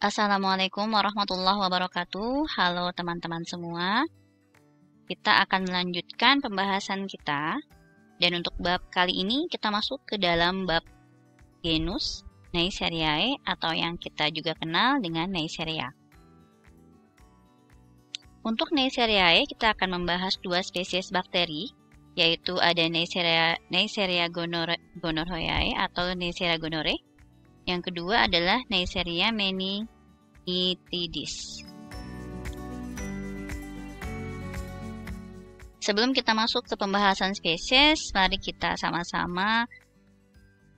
Assalamualaikum warahmatullahi wabarakatuh. Halo teman-teman semua. Kita akan melanjutkan pembahasan kita. Dan untuk bab kali ini kita masuk ke dalam bab genus Neisseria atau yang kita juga kenal dengan Neisseria. Untuk Neisseria kita akan membahas dua spesies bakteri, yaitu ada Neisseria gonorrhoeae atau Neisseria gonorrhoeae. Yang kedua adalah Neisseria meningitidis. Sebelum kita masuk ke pembahasan spesies, mari kita sama-sama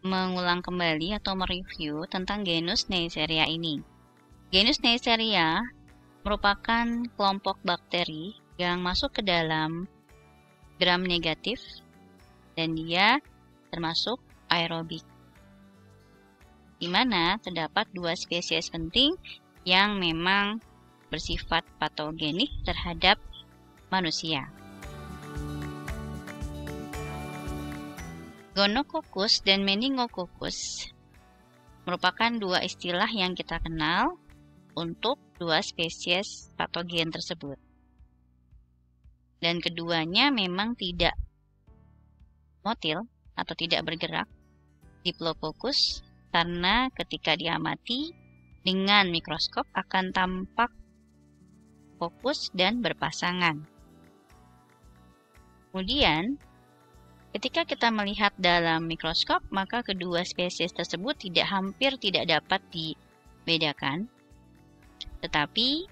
mengulang kembali atau mereview tentang genus Neisseria ini. Genus Neisseria merupakan kelompok bakteri yang masuk ke dalam gram negatif dan dia termasuk aerobik, di mana terdapat dua spesies penting yang memang bersifat patogenik terhadap manusia. Gonococcus dan Meningococcus merupakan dua istilah yang kita kenal untuk dua spesies patogen tersebut. Dan keduanya memang tidak motil atau tidak bergerak, Diplococcus, karena ketika diamati dengan mikroskop akan tampak fokus dan berpasangan. Kemudian, ketika kita melihat dalam mikroskop, maka kedua spesies tersebut hampir tidak dapat dibedakan. Tetapi,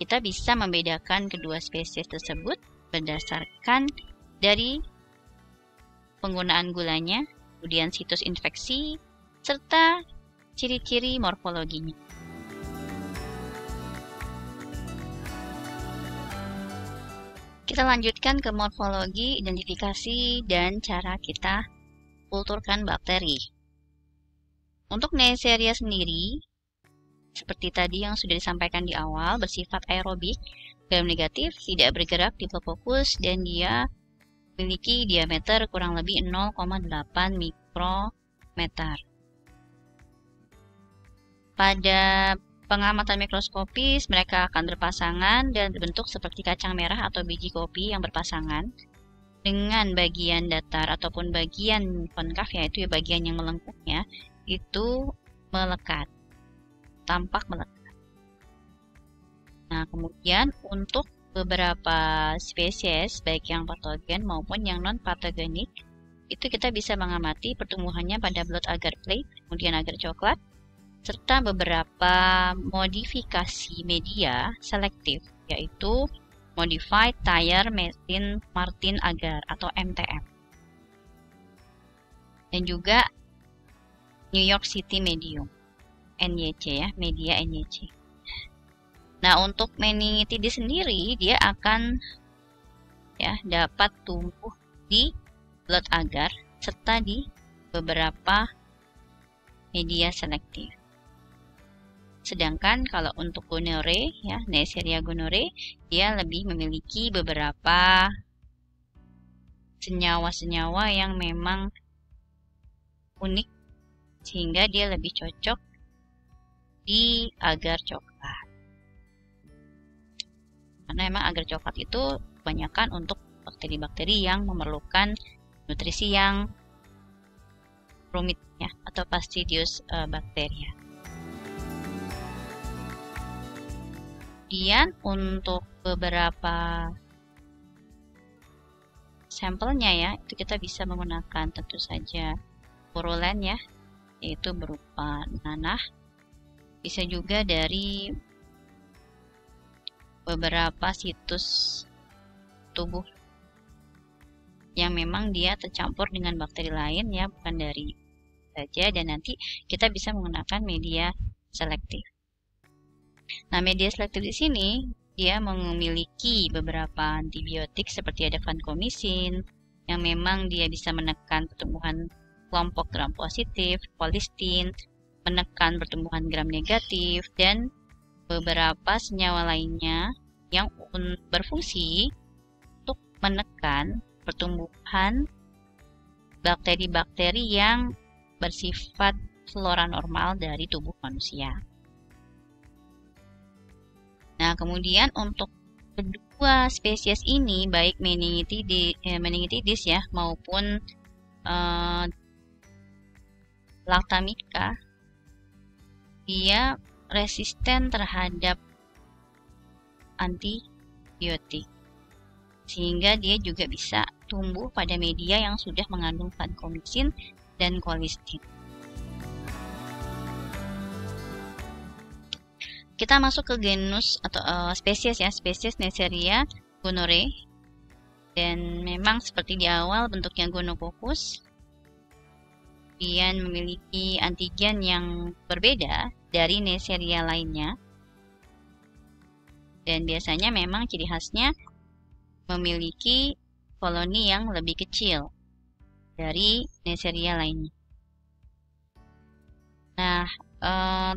kita bisa membedakan kedua spesies tersebut berdasarkan dari penggunaan gulanya, kemudian situs infeksi, serta ciri-ciri morfologinya. Kita lanjutkan ke morfologi, identifikasi, dan cara kita kulturkan bakteri. Untuk Neisseria sendiri, seperti tadi yang sudah disampaikan di awal, bersifat aerobik, gram negatif, tidak bergerak, Diplococcus, dan dia memiliki diameter kurang lebih 0,8 mikrometer. Pada pengamatan mikroskopis, mereka akan berpasangan dan berbentuk seperti kacang merah atau biji kopi yang berpasangan dengan bagian datar ataupun bagian konkav, yaitu bagian yang melengkungnya, itu melekat, tampak melekat. Nah, kemudian untuk beberapa spesies, baik yang patogen maupun yang non-patogenik, itu kita bisa mengamati pertumbuhannya pada blood agar plate, kemudian agar coklat, serta beberapa modifikasi media selektif, yaitu Modified Thayer Martin Agar atau MTM. Dan juga New York City Medium, NYC ya, media NYC. Nah, untuk meningitidis sendiri, dia akan dapat tumbuh di blood agar serta di beberapa media selektif. Sedangkan kalau untuk gonorrhoeae, Neisseria gonorrhoeae, dia lebih memiliki beberapa senyawa-senyawa yang memang unik, sehingga dia lebih cocok di agar coklat. Karena memang agar coklat itu kebanyakan untuk bakteri-bakteri yang memerlukan nutrisi yang rumit atau Fastidious bacteria. Kemudian untuk beberapa sampelnya itu kita bisa menggunakan tentu saja purulen yaitu berupa nanah. Bisa juga dari beberapa situs tubuh yang memang dia tercampur dengan bakteri lain bukan dari saja, dan nanti kita bisa menggunakan media selektif. Nah, media selektif di sini dia memiliki beberapa antibiotik seperti ada vancomycin yang memang dia bisa menekan pertumbuhan kelompok gram positif, colistin, menekan pertumbuhan gram negatif, dan beberapa senyawa lainnya yang berfungsi untuk menekan pertumbuhan bakteri-bakteri yang bersifat flora normal dari tubuh manusia. Nah, kemudian untuk kedua spesies ini, baik meningitidis ya maupun lactamica, dia resisten terhadap antibiotik, sehingga dia juga bisa tumbuh pada media yang sudah mengandung vancomycin dan colistin. Kita masuk ke genus atau spesies ya, spesies Neisseria gonorrhoeae, dan memang seperti di awal bentuknya gonococcus. Kemudian memiliki antigen yang berbeda dari Neisseria lainnya, dan biasanya memang ciri khasnya memiliki koloni yang lebih kecil dari Neisseria lainnya. Nah,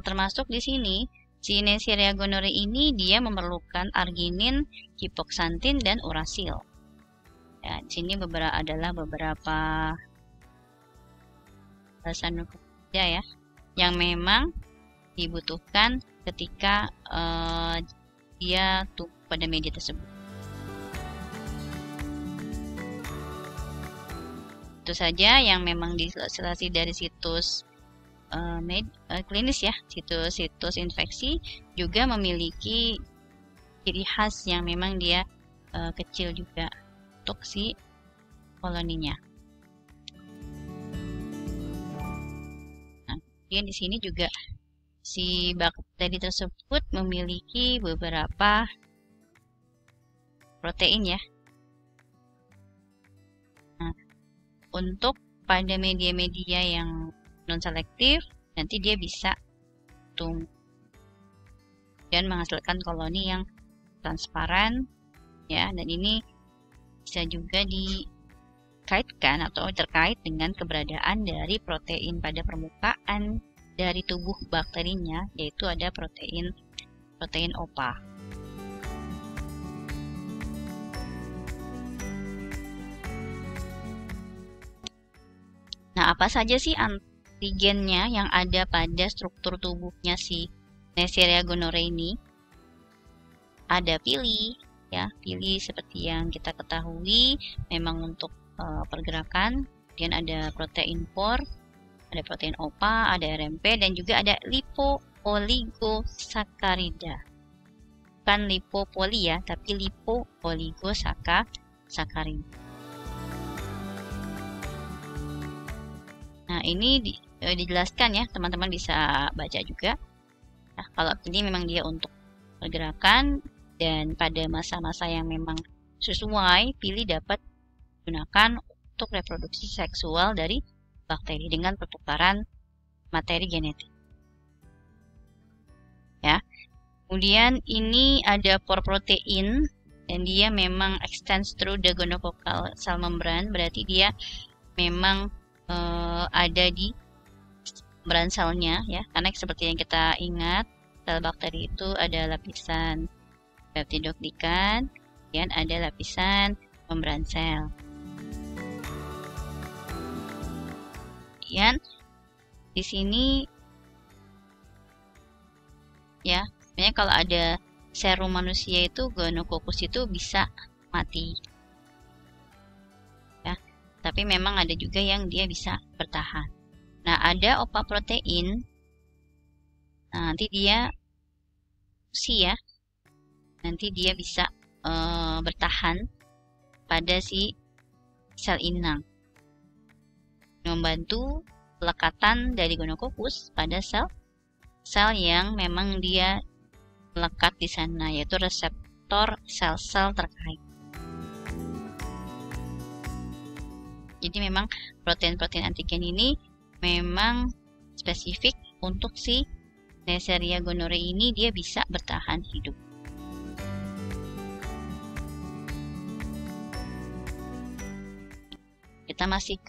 termasuk di sini si Neisseria gonorrhoeae ini dia memerlukan arginin, hypoxantin, dan urasil. Ya, di sini adalah beberapa ya yang memang dibutuhkan ketika dia tumbuh pada media tersebut. Itu saja yang memang diilustrasi dari situs klinis ya, situs infeksi juga memiliki ciri khas yang memang dia kecil juga untuk si koloninya. Kemudian di sini juga si bakteri tersebut memiliki beberapa protein ya. Nah, untuk pada media-media yang non-selektif, nanti dia bisa tumbuh dan menghasilkan koloni yang transparan ya, dan ini bisa juga dikaitkan atau terkait dengan keberadaan dari protein pada permukaan dari tubuh bakterinya, yaitu ada protein OPA. Nah, apa saja sih antigennya yang ada pada struktur tubuhnya si Neisseria gonorrhoeae ini? Ada pili ya, pili seperti yang kita ketahui memang untuk pergerakan. Kemudian ada protein POR, ada protein OPA, ada RMP, dan juga ada lipo-oligosakarida. Bukan lipopoli ya, tapi lipo-oligosakarida. Nah, ini dijelaskan ya, teman-teman bisa baca juga. Nah, kalau ini memang dia untuk pergerakan, dan pada masa-masa yang memang sesuai, pilih dapat digunakan untuk reproduksi seksual dari bakteri dengan pertukaran materi genetik. Ya. Kemudian ini ada pore protein, dan dia memang extends through the gonococcal cell membrane, berarti dia memang ada di membran selnya ya, karena seperti yang kita ingat, sel bakteri itu ada lapisan peptidoglycan, kemudian ada lapisan membran sel. Kemudian di sini ya, sebenarnya kalau ada serum manusia itu gonococcus itu bisa mati. Ya, tapi memang ada juga yang dia bisa bertahan. Nah, ada OPA protein. Nah, nanti dia ya. Nanti dia bisa bertahan pada si sel inang, membantu pelekatan dari gonococcus pada sel yang memang dia melekat di sana, yaitu reseptor sel-sel terkait. Jadi memang protein-protein antigen ini memang spesifik untuk si Neisseria gonorrhoeae ini, dia bisa bertahan hidup. Kita masih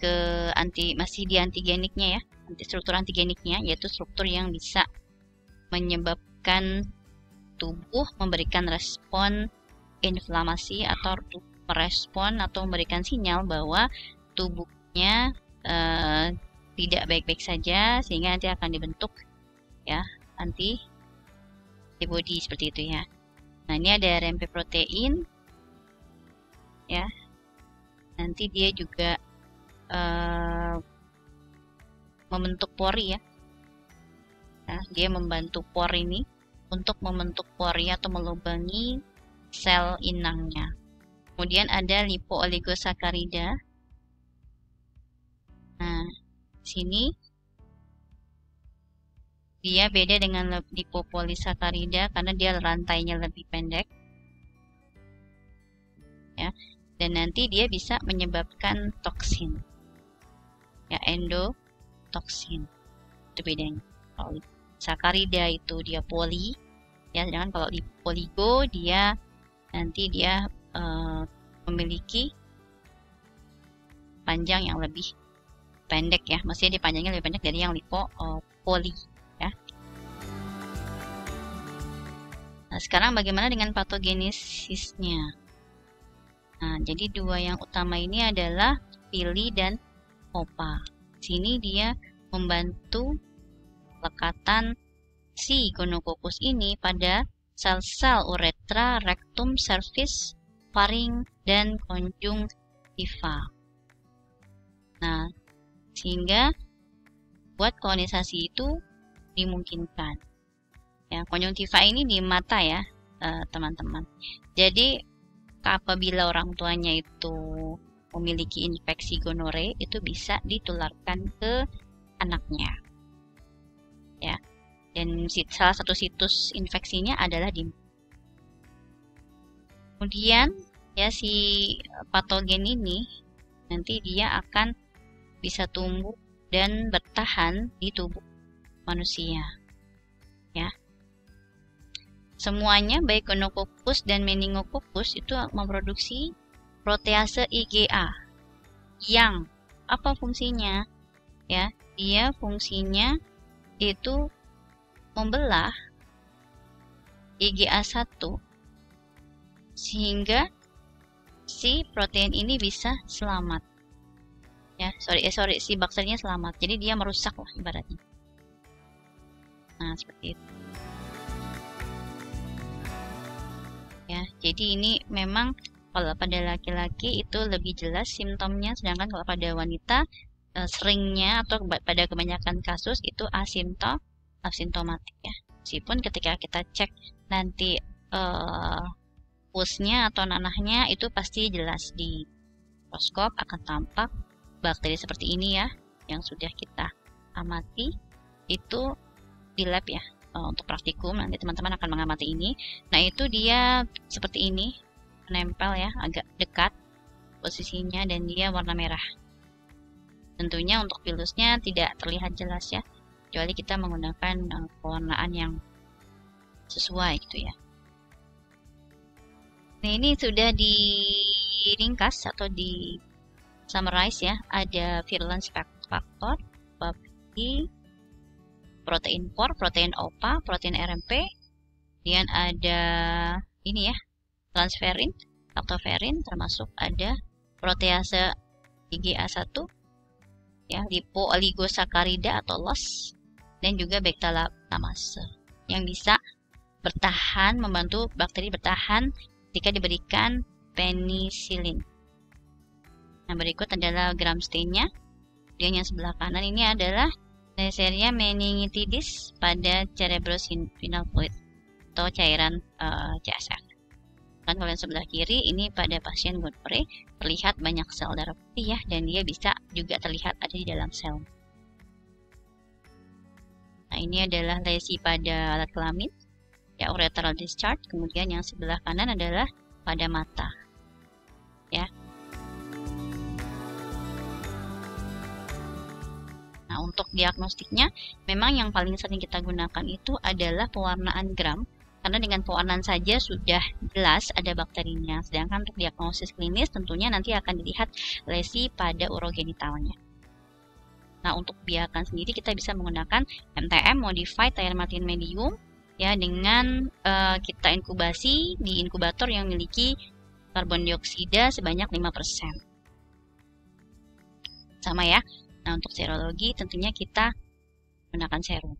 di antigeniknya ya, struktur antigeniknya, yaitu struktur yang bisa menyebabkan tubuh memberikan respon inflamasi atau merespon atau memberikan sinyal bahwa tubuhnya tidak baik-baik saja, sehingga nanti akan dibentuk ya antibody seperti itu ya. Nah, ini ada RMP protein, ya. Nanti dia juga membentuk pori ya. Nah, dia membantu pori ini untuk membentuk pori atau melubangi sel inangnya. Kemudian ada lipo-oligosakarida. Nah, sini dia beda dengan lipopolisakarida karena dia rantainya lebih pendek. Ya. Dan nanti dia bisa menyebabkan toksin. Ya, endotoksin. Itu bedanya. Kalau sakarida itu dia poli, ya, sedangkan kalau poligo dia nanti dia memiliki panjang yang lebih pendek ya, maksudnya dia panjangnya lebih pendek dari yang poli ya. Nah, sekarang bagaimana dengan patogenesisnya? Nah, jadi dua yang utama ini adalah pili dan OPA. Sini dia membantu pelekatan si gonococcus ini pada sel-sel uretra, rektum, cervix, faring, dan konjungtiva. Nah, sehingga buat kolonisasi itu dimungkinkan. Ya, konjungtiva ini di mata ya, teman-teman. Jadi, apabila orang tuanya itu memiliki infeksi gonore, itu bisa ditularkan ke anaknya. Ya. Dan salah satu situs infeksinya adalah di. Kemudian ya si patogen ini nanti dia akan bisa tumbuh dan bertahan di tubuh manusia. Ya. Semuanya baik gonococcus dan meningococcus itu memproduksi protease IgA yang apa fungsinya? Ya, dia fungsinya itu membelah IgA1 sehingga si protein ini bisa selamat. Ya, si bakterinya selamat. Jadi dia merusak lah ibaratnya. Nah, seperti itu. Ya, jadi ini memang kalau pada laki-laki itu lebih jelas simptomnya, sedangkan kalau pada wanita seringnya atau pada kebanyakan kasus itu asimptomatik ya. Meskipun ketika kita cek nanti pulsnya atau nanahnya itu pasti jelas di mikroskop akan tampak bakteri seperti ini ya, yang sudah kita amati itu di lab ya. Untuk praktikum nanti teman-teman akan mengamati ini. Nah, itu dia seperti ini, menempel ya, agak dekat posisinya dan dia warna merah. Tentunya untuk pilusnya tidak terlihat jelas ya, kecuali kita menggunakan pewarnaan yang sesuai gitu ya. Nah, ini sudah diringkas atau di summarize ya. Ada virulence factor, protein POR, protein OPA, protein RMP, kemudian ada ini ya, transferin, lactoferrin, termasuk ada protease IgA1, ya, lipo-oligosakarida atau LOS, dan juga beta-lactamase yang bisa bertahan, membantu bakteri bertahan jika diberikan penisilin. Nah, berikut adalah gram stain-nya. Kemudian yang sebelah kanan ini adalah Neisseria meningitidis pada cerebrospinal fluid atau cairan CSF. Dan kalau yang sebelah kiri ini pada pasien gonore terlihat banyak sel darah putih ya, dan dia bisa juga terlihat ada di dalam sel. Nah, ini adalah lesi pada alat kelamin, ya, uretral discharge. Kemudian yang sebelah kanan adalah pada mata, ya. Nah, untuk diagnostiknya, memang yang paling sering kita gunakan itu adalah pewarnaan gram, karena dengan pewarnaan saja sudah jelas ada bakterinya. Sedangkan untuk diagnosis klinis tentunya nanti akan dilihat lesi pada urogenitalnya. Nah, untuk biakan sendiri kita bisa menggunakan MTM, Modified Thyremartin Medium, ya, dengan kita inkubasi di inkubator yang memiliki karbon dioksida sebanyak 5%. Sama ya. Nah, untuk serologi tentunya kita menggunakan serum.